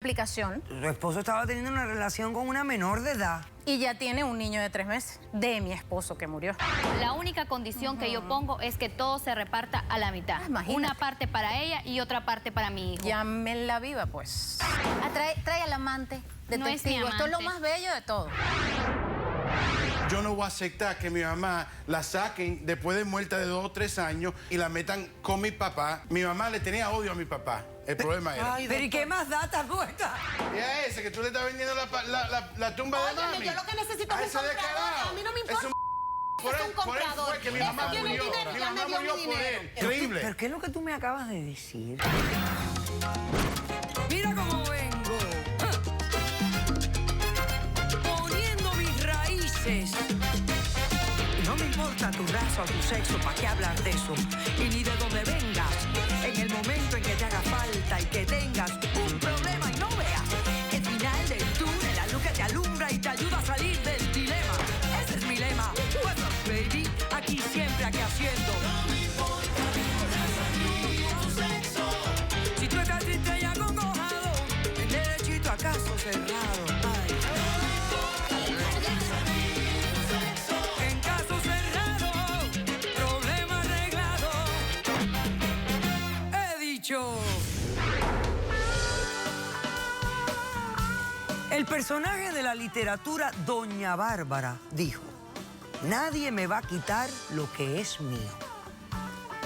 aplicación. Tu esposo estaba teniendo una relación con una menor de edad. Y ya tiene un niño de 3 meses, de mi esposo que murió. La única condición que yo pongo es que todo se reparta a la mitad. Imagínate. Una parte para ella y otra parte para mi hijo. Llámenla viva, pues. Trae al amante de No es mi testigo. Esto es lo amante. más bello de todo. Yo no voy a aceptar que mi mamá la saquen después de muerta de 2 o 3 años y la metan con mi papá. Mi mamá le tenía odio a mi papá. El problema era. Pero ¿y qué más data puesta? Y a ese que tú le estás vendiendo la tumba de mami. Yo lo que necesito A es un ese comprador. descarado. A mí no me Es importa. Por Es él, un por él comprador. fue que mi Ese mamá tiene murió. dinero, Mi ya me mamá dio murió mi por dinero. él. Increíble. ¿Pero qué es lo que tú me acabas de decir? Mira cómo vengo. Poniendo mis raíces. No me importa tu raza o tu sexo, ¿para qué hablar de eso? Y ni de dónde vengas. En el momento en que te haga falta y que tengas un problema y no veas el final del túnel, la luz que te alumbra y te ayuda a salir del dilema. Ese es mi lema. What's up, baby? Aquí siempre, aquí haciendo. Si tú estás triste y acongojado, el derechito a caso cerrado. Ay. En caso cerrado, problema arreglado. He dicho. El personaje de la literatura, Doña Bárbara, dijo: nadie me va a quitar lo que es mío.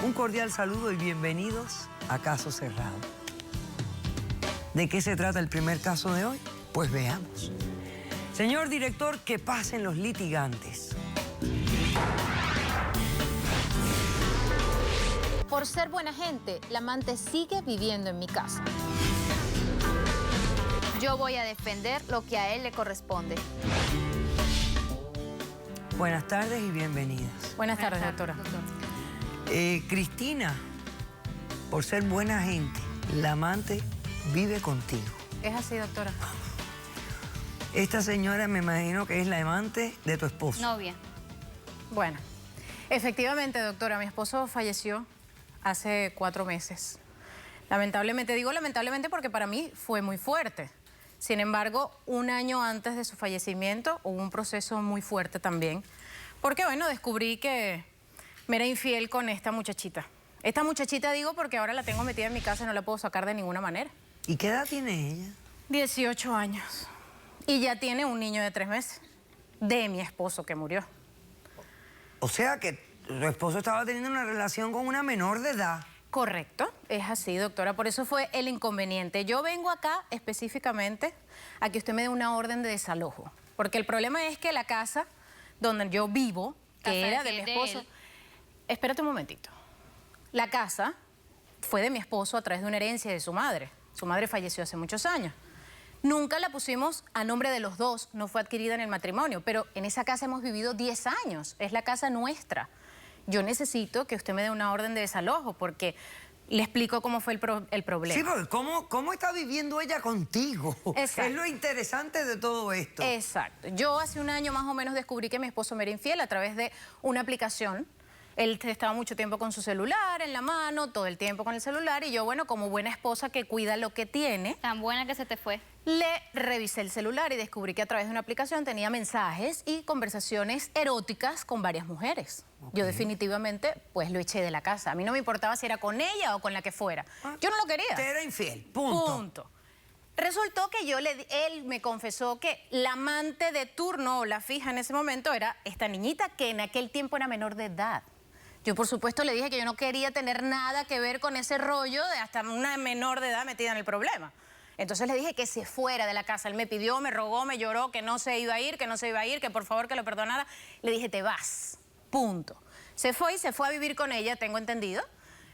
Un cordial saludo y bienvenidos a Caso Cerrado. ¿De qué se trata el primer caso de hoy? Pues veamos. Señor director, que pasen los litigantes. Por ser buena gente, la amante sigue viviendo en mi casa. Yo voy a defender lo que a él le corresponde. Buenas tardes y bienvenidas. Buenas tardes, doctora. Cristina, por ser buena gente, la amante vive contigo. Es así, doctora. Esta señora me imagino que es la amante de tu esposo. Novia. Bueno, efectivamente, doctora, mi esposo falleció hace 4 meses. Lamentablemente, digo lamentablemente porque para mí fue muy fuerte. Sin embargo, un año antes de su fallecimiento hubo un proceso muy fuerte también. Porque, bueno, descubrí que me era infiel con esta muchachita. Esta muchachita digo porque ahora la tengo metida en mi casa y no la puedo sacar de ninguna manera. ¿Y qué edad tiene ella? 18 años. Y ya tiene un niño de 3 meses. De mi esposo que murió. O sea que tu esposo estaba teniendo una relación con una menor de edad. Correcto, es así, doctora. Por eso fue el inconveniente. Yo vengo acá específicamente a que usted me dé una orden de desalojo. Porque el problema es que la casa donde yo vivo, que Casa era de de mi quién, de esposo... él. Espérate un momentito. La casa fue de mi esposo a través de una herencia de su madre. Su madre falleció hace muchos años. Nunca la pusimos a nombre de los dos, no fue adquirida en el matrimonio, pero en esa casa hemos vivido 10 años, es la casa nuestra. Yo necesito que usted me dé una orden de desalojo porque le explico cómo fue el problema. Sí, porque ¿cómo está viviendo ella contigo? Exacto. Es lo interesante de todo esto. Exacto. Yo hace un año más o menos descubrí que mi esposo me era infiel a través de una aplicación. Él estaba mucho tiempo con su celular en la mano, todo el tiempo con el celular, y yo, bueno, como buena esposa que cuida lo que tiene, Tan buena que se te fue. le revisé el celular y descubrí que a través de una aplicación tenía mensajes y conversaciones eróticas con varias mujeres. Yo definitivamente, pues, lo eché de la casa. A mí no me importaba si era con ella o con la que fuera. Yo no lo quería. Te era infiel, punto. Punto. Resultó que él me confesó que la amante de turno o la fija en ese momento era esta niñita que en aquel tiempo era menor de edad. Yo, por supuesto, le dije que yo no quería tener nada que ver con ese rollo de hasta una menor de edad metida en el problema. Entonces le dije que se fuera de la casa. Él me pidió, me rogó, me lloró, que no se iba a ir, que por favor que lo perdonara. Le dije, te vas, punto. Se fue a vivir con ella, tengo entendido.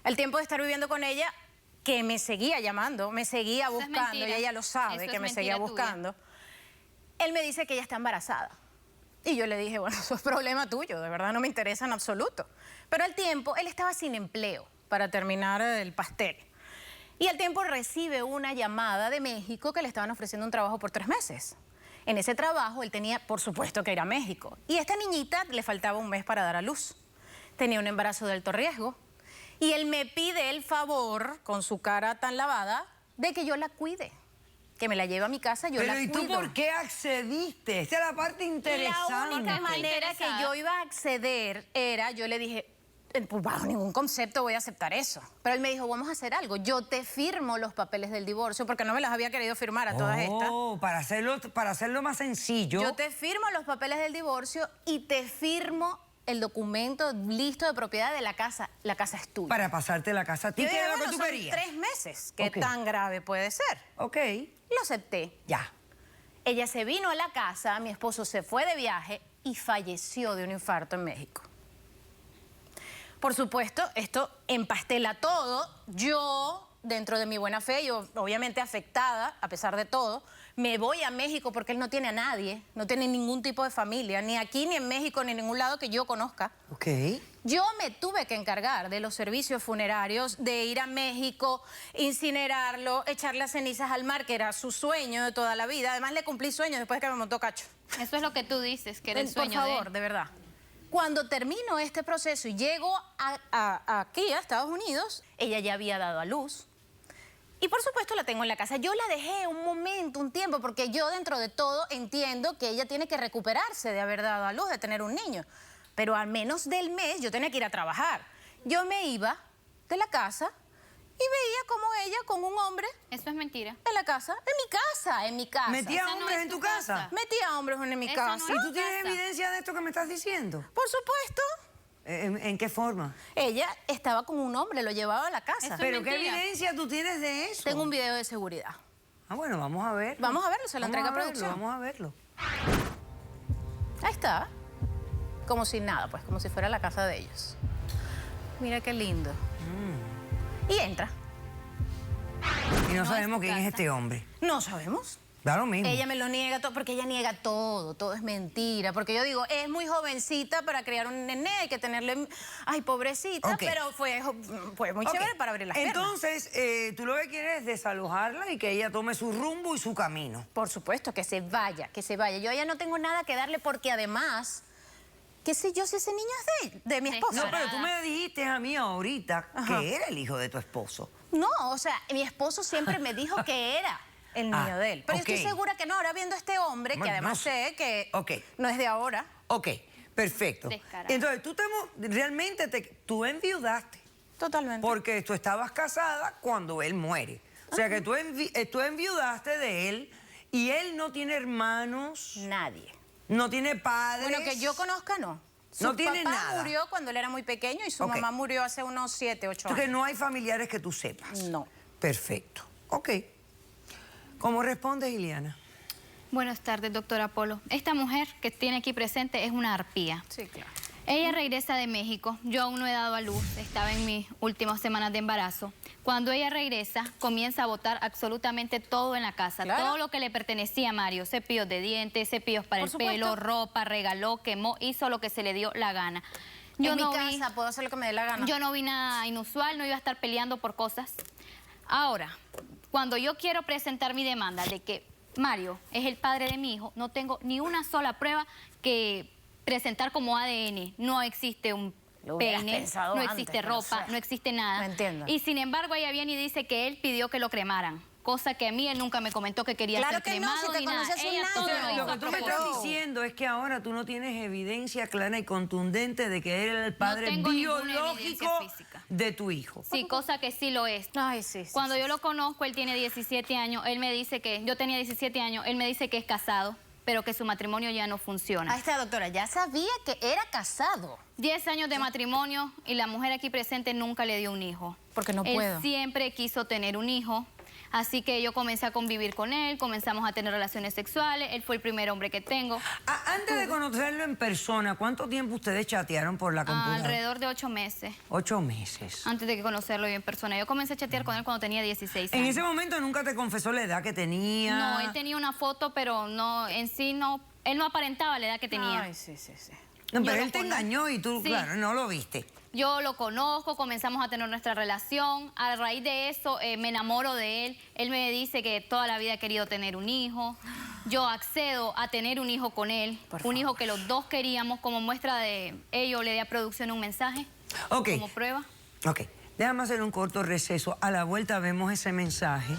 El tiempo de estar viviendo con ella, que me seguía llamando, me seguía Eso es buscando, y mentira. ella lo sabe, Eso que es me seguía mentira tuya. buscando. Él me dice que ella está embarazada. Y yo le dije, bueno, eso es problema tuyo, de verdad no me interesa en absoluto. Pero al tiempo, él estaba sin empleo para terminar el pastel. Y al tiempo recibe una llamada de México que le estaban ofreciendo un trabajo por 3 meses. En ese trabajo él tenía, por supuesto, que ir a México. Y a esta niñita le faltaba un mes para dar a luz. Tenía un embarazo de alto riesgo. Y él me pide el favor, con su cara tan lavada, de que yo la cuide. que me la lleve a mi casa, yo Pero la ¿y tú cuido. por qué accediste? Esta es la parte interesante. La única manera que yo iba a acceder era, yo le dije, pues bajo ningún concepto voy a aceptar eso. Pero él me dijo, vamos a hacer algo, yo te firmo los papeles del divorcio, porque no me los había querido firmar a todas estas. Oh, para hacerlo más sencillo. Yo te firmo los papeles del divorcio y te firmo el documento listo de propiedad de la casa. La casa es tuya. Para pasarte la casa a ti, Yo que dije, era lo que bueno, tú son querías. 3 meses. ¿Qué Ok. tan grave puede ser? Ok, Lo acepté. ya. Ella se vino a la casa, mi esposo se fue de viaje y falleció de un infarto en México. Por supuesto, esto empastela todo. Yo, dentro de mi buena fe, yo obviamente afectada, a pesar de todo, me voy a México porque él no tiene a nadie, no tiene ningún tipo de familia, ni aquí, ni en México, ni en ningún lado que yo conozca. Ok. Yo me tuve que encargar de los servicios funerarios, de ir a México, incinerarlo, echar las cenizas al mar, que era su sueño de toda la vida. Además, le cumplí sueños después de que me montó cacho. Eso es lo que tú dices, que era el sueño Por de favor, él. de verdad. Cuando termino este proceso y llego aquí, a Estados Unidos, ella ya había dado a luz. Y por supuesto la tengo en la casa. Yo la dejé un momento, un tiempo, porque yo dentro de todo entiendo que ella tiene que recuperarse de haber dado a luz, de tener un niño. Pero al menos del mes yo tenía que ir a trabajar. Yo me iba de la casa y veía como ella con un hombre Eso es mentira. en la casa, en mi casa. ¿Metía Esa no hombres es en tu tu casa? casa. Metía hombres en mi Esa casa. no ¿Y es tú tu tienes casa. evidencia de esto que me estás diciendo? Por supuesto. ¿En qué forma? Ella estaba con un hombre, lo llevaba a la casa. Eso es ¿Pero qué mentira. evidencia tú tienes de eso? Tengo un video de seguridad. Ah, bueno, vamos a verlo. Vamos a verlo, se lo Vamos entrega a verlo, producción. Vamos a verlo. Ahí está. Como si nada, pues, como si fuera la casa de ellos. Mira qué lindo. Y entra. Y no No sabemos es tu quién es casa. este hombre. No sabemos. Da lo mismo. Ella me lo niega todo, porque ella niega todo es mentira. Porque yo digo, es muy jovencita para criar un nené, hay que tenerle... Ay, pobrecita, Ok. pero fue muy Ok. chévere para abrir las piernas. Entonces, tú lo que quieres es desalojarla y que ella tome su rumbo y su camino. Por supuesto, que se vaya, que se vaya. Yo a ella no tengo nada que darle porque además, qué sé yo si ese niño es de mi esposo. No, Descarada. pero tú me dijiste a mí ahorita Ajá. que era el hijo de tu esposo. No, o sea, mi esposo siempre me dijo que era el niño de él. Pero yo ok. estoy segura que no, ahora viendo a este hombre, Bueno, que además no sé. sé que Ok. no es de ahora. Ok, perfecto. Descarado. Entonces, realmente tú enviudaste Totalmente. porque tú estabas casada cuando él muere. O sea que tú enviudaste de él y él no tiene hermanos, Nadie. no tiene padres. Bueno, que yo conozca, no. Su No tiene papá nada. murió cuando él era muy pequeño y su Ok. mamá murió hace unos 7, 8 Que años. no hay familiares que tú sepas. No. Perfecto. Ok. ¿Cómo respondes, Iliana? Buenas tardes, doctora Polo. Esta mujer que tiene aquí presente es una arpía. Sí, claro. Ella regresa de México. Yo aún no he dado a luz. Estaba en mis últimas semanas de embarazo. Cuando ella regresa, comienza a botar absolutamente todo en la casa. Claro. Todo lo que le pertenecía a Mario. Cepillos de dientes, cepillos para Por el pelo, supuesto. ropa, regaló, quemó, hizo lo que se le dio la gana. En mi no vi- casa puedo hacer lo que me dé la gana. Yo no vi nada inusual, no iba a estar peleando por cosas. Ahora, cuando yo quiero presentar mi demanda de que Mario es el padre de mi hijo, no tengo ni una sola prueba que presentar como ADN. No existe un Lo hubieras peine, pensado no antes, existe pero, ropa, o sea, no existe nada. no entiendo. Y sin embargo, ella viene y dice que él pidió que lo cremaran. Cosa que a mí él nunca me comentó que quería Claro ser que no, cremado si te ni nada. conoce hace un Ella año. todo O sea, lo lo hizo que a tú me propósito. estás diciendo es que ahora tú no tienes evidencia clara y contundente de que él era el padre tengo ninguna biológico evidencia física. de tu hijo. Sí, cosa que sí lo es. Ay, sí, sí. Cuando sí, yo lo conozco, él tiene 17 años, él me dice que, yo tenía 17 años, él me dice que es casado, pero que su matrimonio ya no funciona. Ahí está, doctora, ya sabía que era casado. 10 años de matrimonio y la mujer aquí presente nunca le dio un hijo. Porque no Él puedo. siempre quiso tener un hijo, así que yo comencé a convivir con él, comenzamos a tener relaciones sexuales, él fue el primer hombre que tengo. Antes de conocerlo en persona, ¿cuánto tiempo ustedes chatearon por la computadora? Alrededor de 8 meses, 8 meses. antes de que conocerlo yo en persona. Yo comencé a chatear con él cuando tenía 16 En años. ese momento nunca te confesó la edad que tenía. No, él tenía una foto, pero no, en sí no, él no aparentaba la edad que tenía. Ay, sí, sí, sí. No, yo pero lo él te conozco. engañó y tú, Sí. claro, no lo viste. Yo lo conozco, comenzamos a tener nuestra relación. A raíz de eso me enamoro de él. Él me dice que toda la vida ha querido tener un hijo. Yo accedo a tener un hijo con él. Por Un hijo favor. que los dos queríamos. Como muestra de ello, le di a producción un mensaje Ok, como prueba. ok. Déjame hacer un corto receso. A la vuelta vemos ese mensaje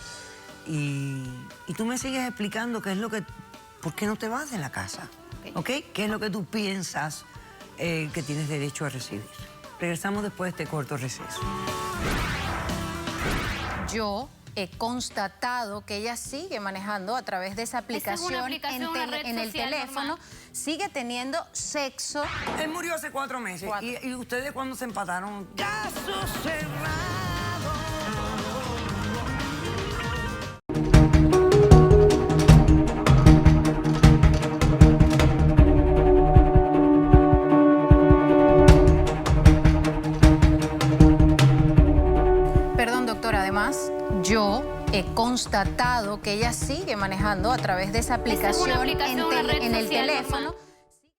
y tú me sigues explicando qué es lo que, por qué no te vas de la casa, ¿ok? ¿Qué es lo que tú piensas que tienes derecho a recibir? Regresamos después de este corto receso. Yo he constatado que ella sigue manejando a través de esa aplicación, una red en el social teléfono, normal. sigue teniendo sexo. Él murió hace 4 meses. 4. ¿Y ustedes cuando se empataron? Caso cerrado. Perdón, doctora, además, yo he constatado que ella sigue manejando a través de esa Esa es aplicación, una aplicación, una red en el social teléfono. normal.